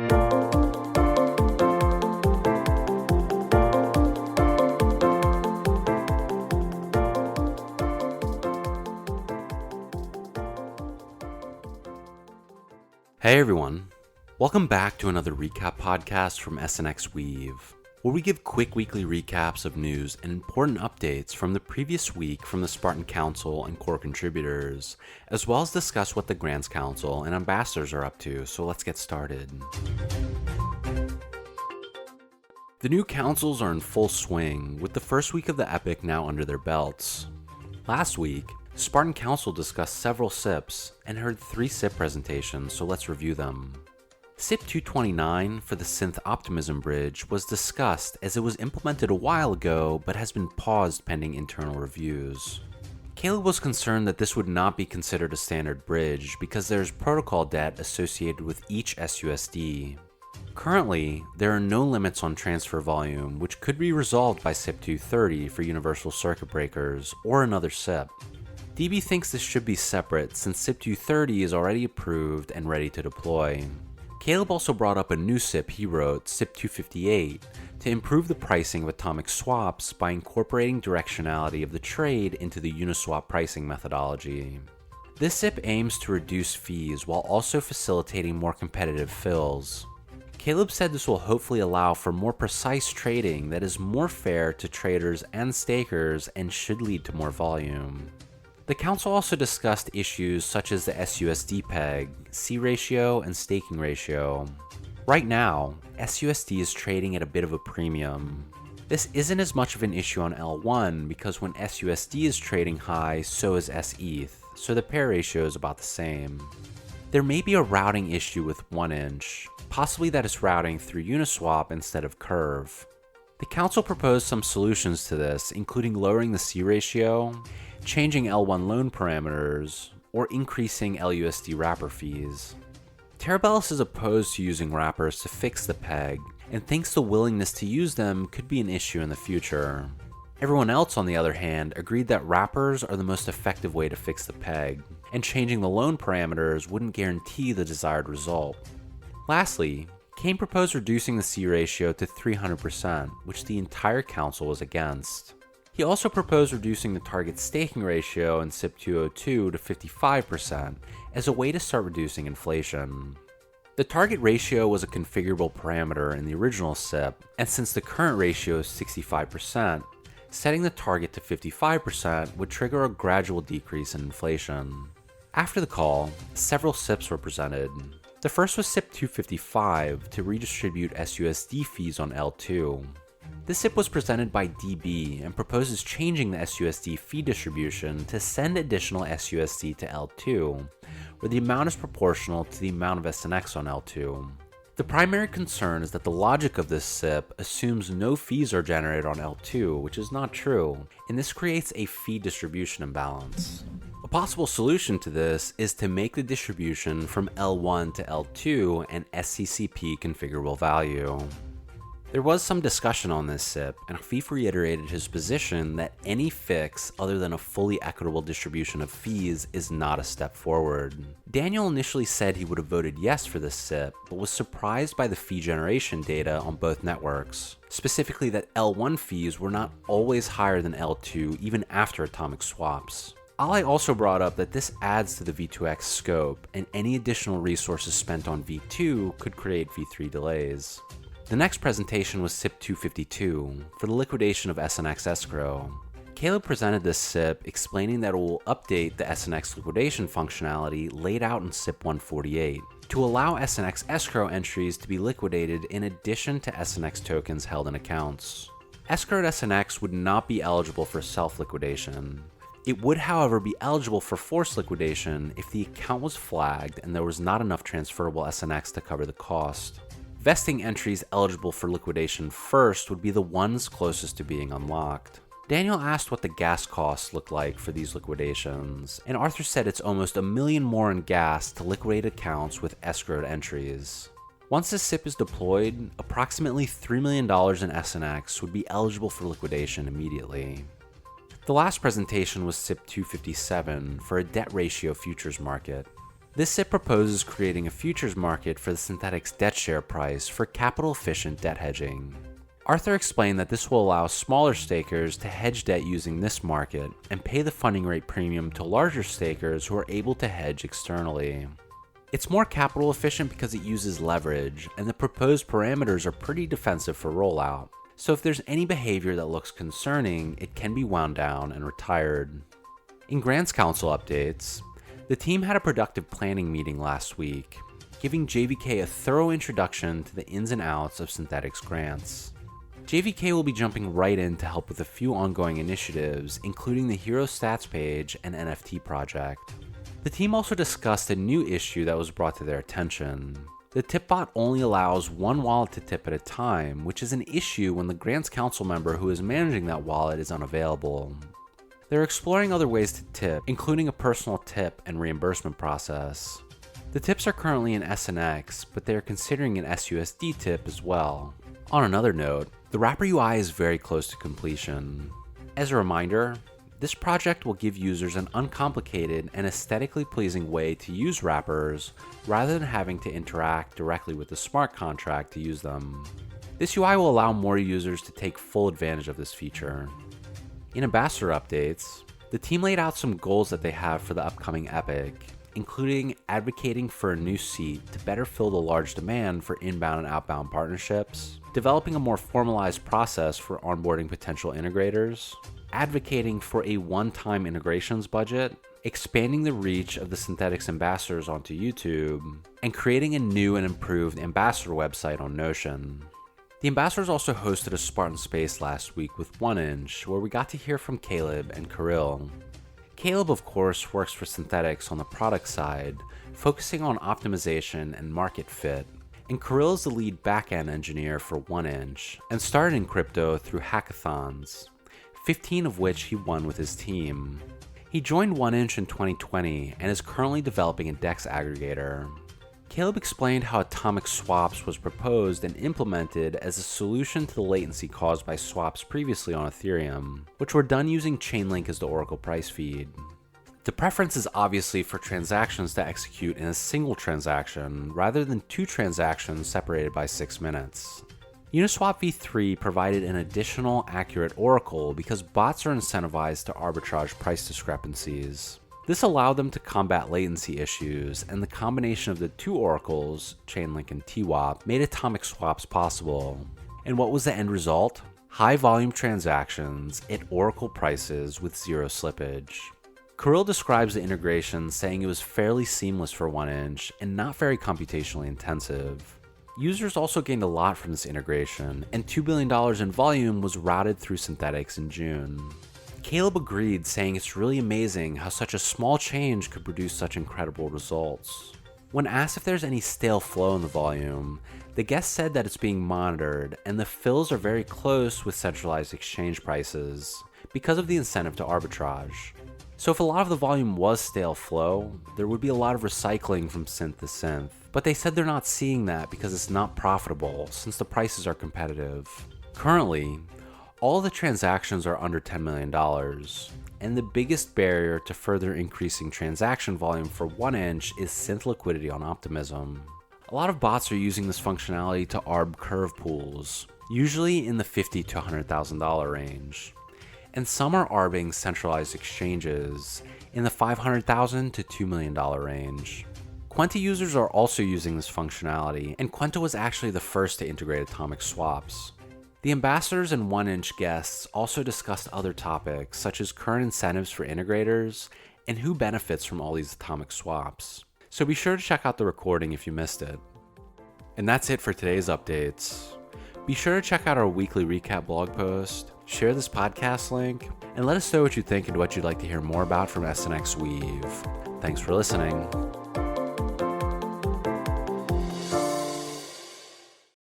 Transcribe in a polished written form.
Hey everyone, welcome back to another recap podcast from SNXweave, where we give quick weekly recaps of news and important updates from the previous week from the Spartan Council and core contributors, as well as discuss what the Grants Council and ambassadors are up to, so let's get started. The new councils are in full swing, with the first week of the Epic now under their belts. Last week, Spartan Council discussed several SIPs and heard 3 SIP presentations, so let's review them. SIP 229 for the Synth Optimism Bridge was discussed as it was implemented a while ago but has been paused pending internal reviews. Caleb was concerned that this would not be considered a standard bridge because there is protocol debt associated with each SUSD. Currently, there are no limits on transfer volume, which could be resolved by SIP 230 for universal circuit breakers or another SIP. DB thinks this should be separate since SIP 230 is already approved and ready to deploy. Caleb also brought up a new SIP he wrote, SIP 258, to improve the pricing of atomic swaps by incorporating directionality of the trade into the Uniswap pricing methodology. This SIP aims to reduce fees while also facilitating more competitive fills. Caleb said this will hopefully allow for more precise trading that is more fair to traders and stakers and should lead to more volume. The council also discussed issues such as the SUSD peg, C ratio, and staking ratio. Right now, SUSD is trading at a bit of a premium. This isn't as much of an issue on L1 because when SUSD is trading high, so is SETH, so the pair ratio is about the same. There may be a routing issue with 1inch, possibly that it's routing through Uniswap instead of Curve. The council proposed some solutions to this, including lowering the C ratio, changing L1 loan parameters, or increasing LUSD wrapper fees. Terabellus is opposed to using wrappers to fix the peg, and thinks the willingness to use them could be an issue in the future. Everyone else, on the other hand, agreed that wrappers are the most effective way to fix the peg, and changing the loan parameters wouldn't guarantee the desired result. Lastly, Kane proposed reducing the C ratio to 300%, which the entire council was against. He also proposed reducing the target staking ratio in SIP 202 to 55% as a way to start reducing inflation. The target ratio was a configurable parameter in the original SIP, and since the current ratio is 65%, setting the target to 55% would trigger a gradual decrease in inflation. After the call, several SIPs were presented. The first was SIP 255 to redistribute SUSD fees on L2. This SIP was presented by DB and proposes changing the SUSD fee distribution to send additional SUSD to L2, where the amount is proportional to the amount of SNX on L2. The primary concern is that the logic of this SIP assumes no fees are generated on L2, which is not true, and this creates a fee distribution imbalance. A possible solution to this is to make the distribution from L1 to L2 an SCCP configurable value. There was some discussion on this SIP, and Afif reiterated his position that any fix other than a fully equitable distribution of fees is not a step forward. Daniel initially said he would have voted yes for this SIP, but was surprised by the fee generation data on both networks, specifically that L1 fees were not always higher than L2 even after atomic swaps. Ali also brought up that this adds to the V2X scope, and any additional resources spent on V2 could create V3 delays. The next presentation was SIP 252 for the liquidation of SNX escrow. Caleb presented this SIP explaining that it will update the SNX liquidation functionality laid out in SIP 148 to allow SNX escrow entries to be liquidated in addition to SNX tokens held in accounts. Escrowed SNX would not be eligible for self-liquidation. It would, however, be eligible for forced liquidation if the account was flagged and there was not enough transferable SNX to cover the cost. Vesting entries eligible for liquidation first would be the ones closest to being unlocked. Daniel asked what the gas costs looked like for these liquidations, and Arthur said it's almost $1 million more in gas to liquidate accounts with escrowed entries. Once this SIP is deployed, approximately $3 million in SNX would be eligible for liquidation immediately. The last presentation was SIP 257 for a debt ratio futures market. This SIP proposes creating a futures market for the Synthetix debt share price for capital-efficient debt hedging. Arthur explained that this will allow smaller stakers to hedge debt using this market and pay the funding rate premium to larger stakers who are able to hedge externally. It's more capital efficient because it uses leverage, and the proposed parameters are pretty defensive for rollout. So if there's any behavior that looks concerning, it can be wound down and retired. In Grants Council updates, the team had a productive planning meeting last week, giving JVK a thorough introduction to the ins and outs of Synthetix grants. JVK will be jumping right in to help with a few ongoing initiatives, including the Hero Stats page and NFT project. The team also discussed a new issue that was brought to their attention. The tipbot only allows one wallet to tip at a time, which is an issue when the Grants Council member who is managing that wallet is unavailable. They're exploring other ways to tip, including a personal tip and reimbursement process. The tips are currently in SNX, but they are considering an SUSD tip as well. On another note, the wrapper UI is very close to completion. As a reminder, this project will give users an uncomplicated and aesthetically pleasing way to use wrappers rather than having to interact directly with the smart contract to use them. This UI will allow more users to take full advantage of this feature. In Ambassador updates, the team laid out some goals that they have for the upcoming Epic, including advocating for a new seat to better fill the large demand for inbound and outbound partnerships, developing a more formalized process for onboarding potential integrators, advocating for a one-time integrations budget, expanding the reach of the Synthetix ambassadors onto YouTube, and creating a new and improved ambassador website on Notion. The ambassadors also hosted a Spartan Space last week with 1inch, where we got to hear from Caleb and Kirill. Caleb, of course, works for Synthetix on the product side, focusing on optimization and market fit, and Kirill is the lead backend engineer for 1inch, and started in crypto through hackathons, 15 of which he won with his team. He joined 1inch in 2020 and is currently developing a DEX aggregator. Caleb explained how atomic swaps was proposed and implemented as a solution to the latency caused by swaps previously on Ethereum, which were done using Chainlink as the Oracle price feed. The preference is obviously for transactions to execute in a single transaction rather than two transactions separated by 6 minutes. Uniswap v3 provided an additional accurate oracle because bots are incentivized to arbitrage price discrepancies. This allowed them to combat latency issues, and the combination of the two oracles, Chainlink and TWAP, made atomic swaps possible. And what was the end result? High volume transactions at oracle prices with zero slippage. Kirill describes the integration, saying it was fairly seamless for 1inch and not very computationally intensive. Users also gained a lot from this integration, and $2 billion in volume was routed through Synthetix in June. Caleb agreed, saying it's really amazing how such a small change could produce such incredible results. When asked if there's any stale flow in the volume, the guest said that it's being monitored and the fills are very close with centralized exchange prices because of the incentive to arbitrage. So if a lot of the volume was stale flow, there would be a lot of recycling from synth to synth. But they said they're not seeing that because it's not profitable since the prices are competitive. Currently, all the transactions are under $10 million, and the biggest barrier to further increasing transaction volume for 1inch is synth liquidity on Optimism. A lot of bots are using this functionality to arb curve pools, usually in the $50,000 to $100,000 range, and some are arbing centralized exchanges in the $500,000 to $2 million range. Quenta users are also using this functionality, and Quenta was actually the first to integrate atomic swaps. The ambassadors and 1inch guests also discussed other topics such as current incentives for integrators and who benefits from all these atomic swaps. So be sure to check out the recording if you missed it. And that's it for today's updates. Be sure to check out our weekly recap blog post, share this podcast link, and let us know what you think and what you'd like to hear more about from SNXweave. Thanks for listening.